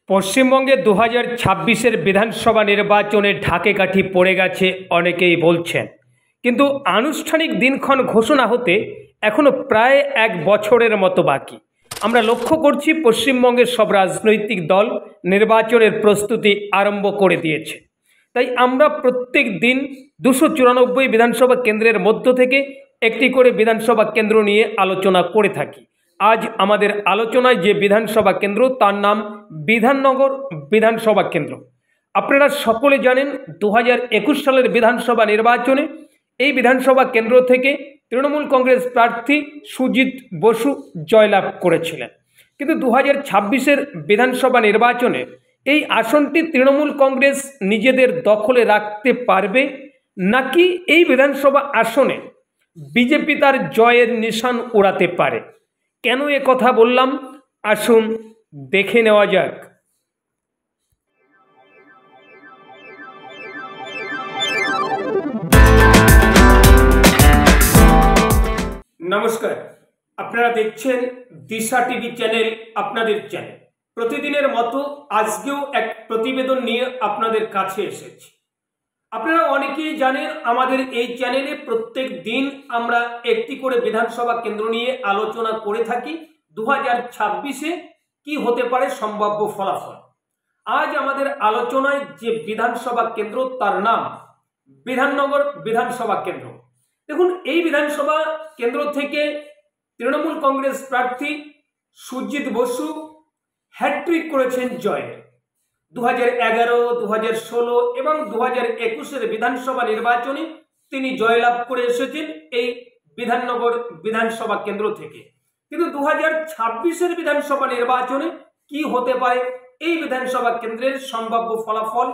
পশ্চিমবঙ্গে 2026-এর বিধানসভা নির্বাচনে ঢাকে কাঠি পড়ে গেছে অনেকেই বলছেন, কিন্তু আনুষ্ঠানিক দিনক্ষণ ঘোষণা হতে এখনও প্রায় এক বছরের মতো বাকি। আমরা লক্ষ্য করছি পশ্চিমবঙ্গের সব রাজনৈতিক দল নির্বাচনের প্রস্তুতি আরম্ভ করে দিয়েছে। তাই আমরা প্রত্যেক দিন 294 বিধানসভা কেন্দ্রের মধ্য থেকে একটি করে বিধানসভা কেন্দ্র নিয়ে আলোচনা করে থাকি। আজ আমাদের আলোচনায় যে বিধানসভা কেন্দ্র তার নাম বিধাননগর বিধানসভা কেন্দ্র। আপনারা সকলে জানেন 2021 সালের বিধানসভা নির্বাচনে এই বিধানসভা কেন্দ্র থেকে তৃণমূল কংগ্রেস প্রার্থী সুজিত বসু জয়লাভ করেছিলেন, কিন্তু 2026-এর বিধানসভা নির্বাচনে এই আসনটি তৃণমূল কংগ্রেস নিজেদের দখলে রাখতে পারবে নাকি এই বিধানসভা আসনে বিজেপি তার জয়ের নিশান উড়াতে পারে। কেন এ কথা বললাম, আসুন দেখে নেওয়া যাক। নমস্কার, আপনারা দেখছেন দিশা টিভি চ্যানেল, আপনাদের চ্যানেল। প্রতিদিনের মতো আজকেও এক প্রতিবেদন নিয়ে আপনাদের কাছে এসেছি। আপনারা অনেকেই জানেন আমাদের এই চ্যানেলে প্রত্যেক দিন আমরা একটি করে বিধানসভা কেন্দ্র নিয়ে আলোচনা করে থাকি 2026-এ কি হতে পারে সম্ভাব্য ফলাফল। আজ আমাদের আলোচনায় যে বিধানসভা কেন্দ্র তার নাম বিধাননগর বিধানসভা কেন্দ্র। দেখুন, এই বিধানসভা কেন্দ্র থেকে তৃণমূল কংগ্রেস প্রার্থী সুজিত বসু হ্যাট্রিক করেছেন জয়ের। 2011, 2016 এবং 2021-এর বিধানসভা নির্বাচনে তিনি জয়লাভ করে এসেছেন এই বিধাননগর বিধানসভা কেন্দ্র থেকে। কিন্তু 2026-এর বিধানসভা নির্বাচনে কি হতে পারে এই বিধানসভা কেন্দ্রের সম্ভাব্য ফলাফল,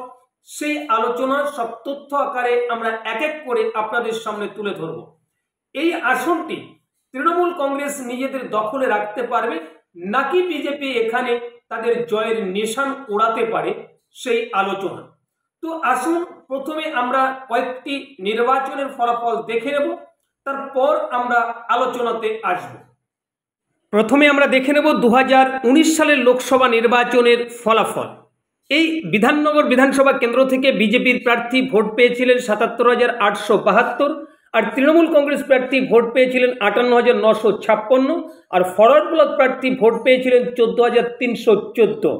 সেই আলোচনা সব তথ্য আকারে আমরা এক এক করে আপনাদের সামনে তুলে ধরব। এই আসনটি তৃণমূল কংগ্রেস নিজেদের দখলে রাখতে পারবে নাকি বিজেপি এখানে তাদের জয়ের নিশান উড়াতে পারে, সেই আলোচনা। তো আসুন প্রথমে আমরা কয়েকটি নির্বাচনের ফলাফল দেখে নেব, তারপর আমরা আলোচনাতে আসব। প্রথমে আমরা দেখে নেব 2019 সালের লোকসভা নির্বাচনের ফলাফল। এই বিধাননগর বিধানসভা কেন্দ্র থেকে বিজেপির প্রার্থী ভোট পেয়েছিলেন 77,872, আর তৃণমূল কংগ্রেস প্রার্থী ভোট পেয়েছিলেন 58,956, আর ফরওয়ার্ড ব্লক প্রার্থী ভোট পেয়েছিলেন 14,314।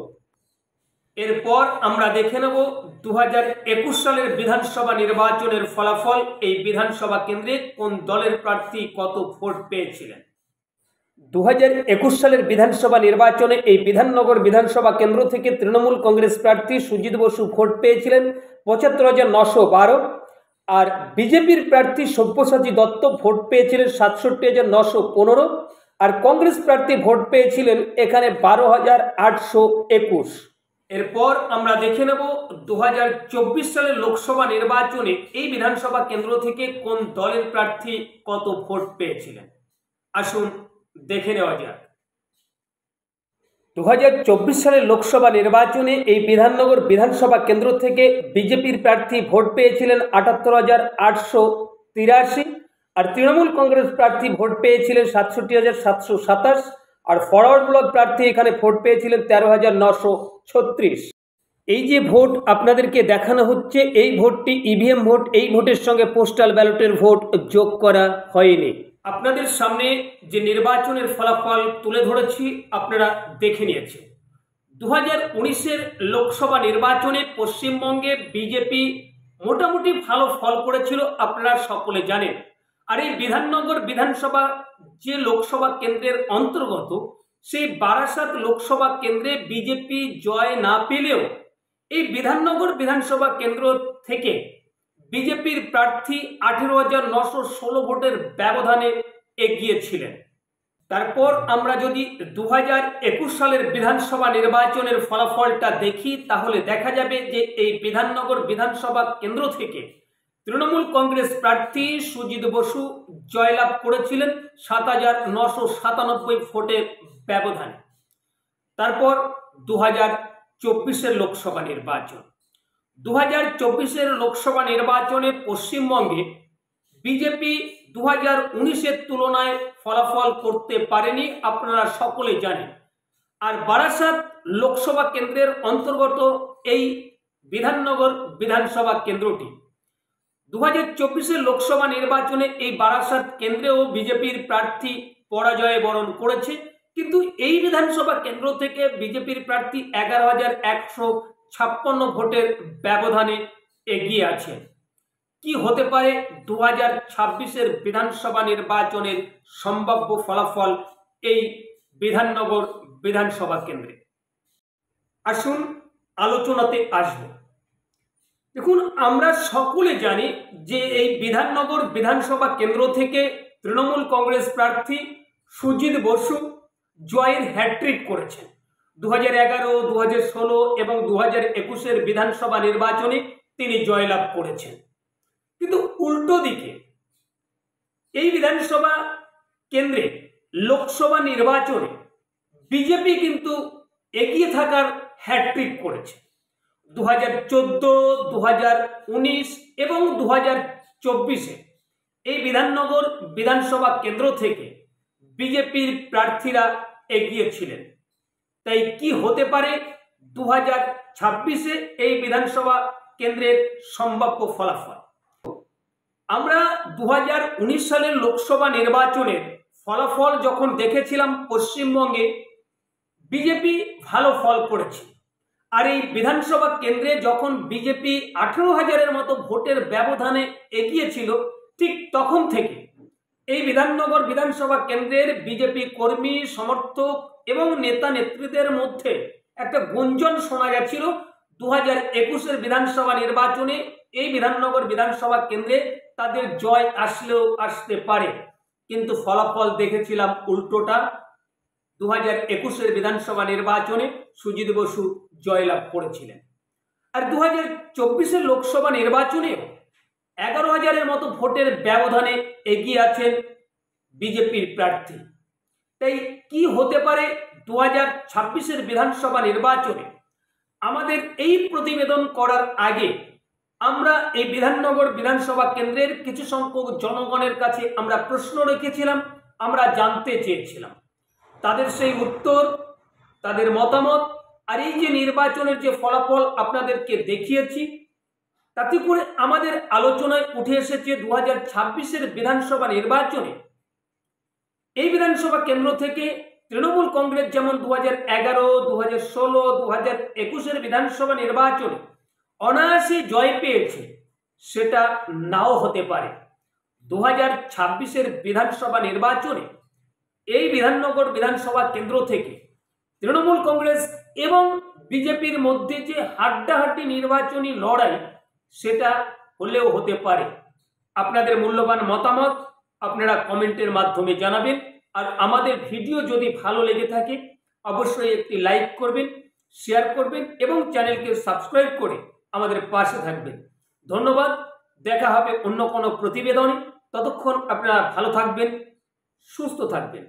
এরপর আমরা দেখে নেব 2021 সালের বিধানসভা নির্বাচনের ফলাফল। এই বিধানসভা কেন্দ্রে কোন দলের প্রার্থী কত ভোট পেয়েছিলেন। 2021 সালের বিধানসভা নির্বাচনে এই বিধাননগর বিধানসভা কেন্দ্র থেকে তৃণমূল কংগ্রেস প্রার্থী সুজিত বসু ভোট পেয়েছিলেন 75,912, আর বিজেপির প্রার্থী সব্যসাচী দত্ত ভোট পেয়েছিলেন 67,915, আর কংগ্রেস প্রার্থী ভোট পেয়েছিলেন এখানে 12,821। এরপর আমরা দেখে নেব 2024 সালের লোকসভা নির্বাচনে এই বিধানসভা কেন্দ্র থেকে কোন দলের প্রার্থী কত ভোট পেয়েছিলেন। আসুন দেখে নেওয়া যাক। 2024 সালের লোকসভা নির্বাচনে এই বিধাননগর বিধানসভা কেন্দ্র থেকে বিজেপির প্রার্থী ভোট পেয়েছিলেন 78,883, আর তৃণমূল কংগ্রেস প্রার্থী ভোট পেয়েছিলেন 67,727, আর ফরওয়ার্ড ব্লক প্রার্থী এখানে ভোট পেয়েছিলেন 13,936। এই যে ভোট আপনাদেরকে দেখানো হচ্ছে, এই ভোটটি ইভিএম ভোট। এই ভোটের সঙ্গে পোস্টাল ব্যালটের ভোট যোগ করা হয়নি। আপনাদের সামনে যে নির্বাচনের ফলাফল তুলে ধরেছি আপনারা দেখে নিয়েছেন। 2019-এর লোকসভা নির্বাচনে পশ্চিমবঙ্গে বিজেপি মোটামুটি ভালো ফল করেছিল, আপনারা সকলে জানেন। আর এই বিধাননগর বিধানসভা যে লোকসভা কেন্দ্রের অন্তর্গত, সেই বারাসাত লোকসভা কেন্দ্রে বিজেপি জয় না পেলেও এই বিধাননগর বিধানসভা কেন্দ্র থেকে বিজেপির প্রার্থী 18,916 ভোটের ব্যবধানে এগিয়েছিলেন। তারপর আমরা যদি 2021 সালের বিধানসভা নির্বাচনের ফলাফলটা দেখি, তাহলে দেখা যাবে যে এই বিধাননগর বিধানসভা কেন্দ্র থেকে তৃণমূল কংগ্রেস প্রার্থী সুজিত বসু জয়লাভ করেছিলেন 7,997 ভোটের ব্যবধানে। তারপর 2024-এর লোকসভা নির্বাচন। 2024-এর লোকসভা নির্বাচনে পশ্চিমবঙ্গে বিজেপি 2019-এর তুলনায় ফলাফল করতে পারেনি, আপনারা সকলে জানেন। আর বারাসাত লোকসভা কেন্দ্রের অন্তর্গত এই বিধাননগর বিধানসভা কেন্দ্রটি 2024 লোকসভা নির্বাচনে এই বারাসাত কেন্দ্রেও বিজেপির প্রার্থী পরাজয় বরণ করেছে, কিন্তু এই বিধানসভা কেন্দ্র থেকে বিজেপির প্রার্থী 11,156 ভোটের ব্যবধানে এগিয়ে আছেন। কি হতে পারে 2026 বিধানসভা নির্বাচনের সম্ভাব্য ফলাফল এই বিধাননগর বিধানসভা কেন্দ্রে? আসুন আলোচনাতে আসব। দেখুন, আমরা সকলে জানি যে এই বিধাননগর বিধানসভা কেন্দ্র থেকে তৃণমূল কংগ্রেস প্রার্থী সুজিত বসু জয়ের হ্যাট্রিক করেছেন। 2011, 2016 এবং 2021 বিধানসভা নির্বাচনে তিনি জয়লাভ করেছেন। কিন্তু উল্টো দিকে এই বিধানসভা কেন্দ্রে লোকসভা নির্বাচনে বিজেপি কিন্তু এগিয়ে থাকার হ্যাট্রিক করেছে। 2014, 2019 এবং 2024 এই বিধাননগর বিধানসভা কেন্দ্র থেকে বিজেপির প্রার্থীরা এগিয়ে ছিলেন। তাই কি হতে পারে 2026 এই বিধানসভা কেন্দ্রের সম্ভাব্য ফলাফল? আমরা 2019 সালের লোকসভা নির্বাচনের ফলাফল যখন দেখেছিলাম, পশ্চিমবঙ্গে বিজেপি ভালো ফল করেছে। আর এই বিধানসভা কেন্দ্রে যখন বিজেপি 18,000-এর মতো ভোটের ব্যবধানে এগিয়েছিল, ঠিক তখন থেকে এই বিধাননগর বিধানসভা কেন্দ্রের বিজেপি কর্মী, সমর্থক এবং নেতা নেত্রীদের মধ্যে একটা গুঞ্জন শোনা গেছিল 2021 বিধানসভা নির্বাচনে এই বিধাননগর বিধানসভা কেন্দ্রে তাদের জয় আসলেও আসতে পারে। কিন্তু ফলাফল দেখেছিলাম উল্টোটা। 2021 বিধানসভা নির্বাচনে সুজিত বসু জয়লাভ করেছিলেন। আর 2024 লোকসভা নির্বাচনে 11,000-এর মতো ভোটের ব্যবধানে এগিয়ে আছেন বিজেপির প্রার্থী। তাই কি হতে পারে 2026 বিধানসভা নির্বাচনে? আমাদের এই প্রতিবেদন করার আগে আমরা এই বিধাননগর বিধানসভা কেন্দ্রের কিছু সংখ্যক জনগণের কাছে আমরা প্রশ্ন রেখেছিলাম, আমরা জানতে চেয়েছিলাম তাদের সেই উত্তর, তাদের মতামত। আর এই যে নির্বাচনের যে ফলাফল আপনাদেরকে দেখিয়েছি, তাতে করে আমাদের আলোচনায় উঠে এসেছে 2026 বিধানসভা নির্বাচনে এই বিধানসভা কেন্দ্র থেকে তৃণমূল কংগ্রেস যেমন 2011, 2016, 2021 বিধানসভা নির্বাচনে অনায়াসে জয় পেয়েছে, সেটা নাও হতে পারে। 2026 বিধানসভা নির্বাচনে এই বিধাননগর বিধানসভা কেন্দ্র থেকে তৃণমূল কংগ্রেস এবং বিজেপির মধ্যে যে হাড্ডাহাড্ডি নির্বাচনী লড়াই, সেটা হলেও হতে পারে। আপনাদের মূল্যবান মতামত আপনারা কমেন্টের মাধ্যমে জানাবেন। আর আমাদের ভিডিও যদি ভালো লেগে থাকে অবশ্যই একটি লাইক করবেন, শেয়ার করবেন এবং চ্যানেলকে সাবস্ক্রাইব করে আমাদের পাশে থাকবেন। ধন্যবাদ। দেখা হবে অন্য কোনো প্রতিবেদনে। ততক্ষণ আপনারা ভালো থাকবেন, সুস্থ থাকবেন।